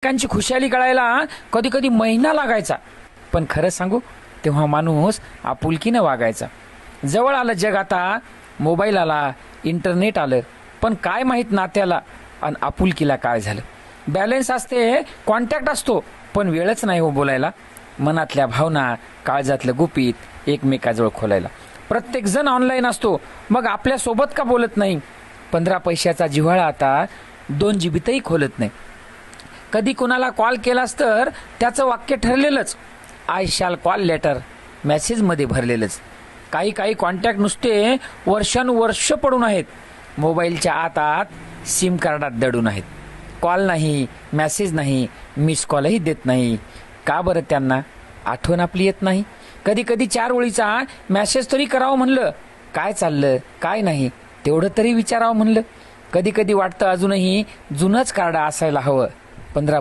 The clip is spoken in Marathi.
लोकांची खुशाली कळायला कधी कधी महिना लागायचा, पण खरं सांगू तेव्हा माणूस आपुलकीनं वागायचा. जवळ आलं जग आता, मोबाईल आला, इंटरनेट आलं, पण काय माहीत नात्याला आणि आपुलकीला काय झालं. बॅलन्स असते, कॉन्टॅक्ट असतो, पण वेळच नाही हो बोलायला. मनातल्या भावना, काळजातलं गुपित एकमेकाजवळ खोलायला. प्रत्येक जण ऑनलाईन असतो, मग आपल्या सोबत का बोलत नाही. 15 पैशाचा जिव्हाळा आता 2 जीबीतही खोलत नाही. कधी कुणाला कॉल केलास तर त्याचं वाक्य ठरलेलंच, आय शॅल कॉल लेटर, मेसेजमध्ये भरलेलंच. काही कॉन्टॅक्ट नुसते वर्षानुवर्ष पडून आहेत, मोबाईलच्या आत सिम कार्डात दडून आहेत. कॉल नाही, मेसेज नाही, मिस कॉलही देत नाही. का बरं त्यांना आठवण आपली येत नाही. कधी कधी 4 ओळीचा मेसेज तरी करावं म्हणलं, काय चाललं काय नाही तेवढं तरी विचारावं म्हणलं. कधी कधी वाटतं अजूनही जुनंच कार्ड असायला हवं. 15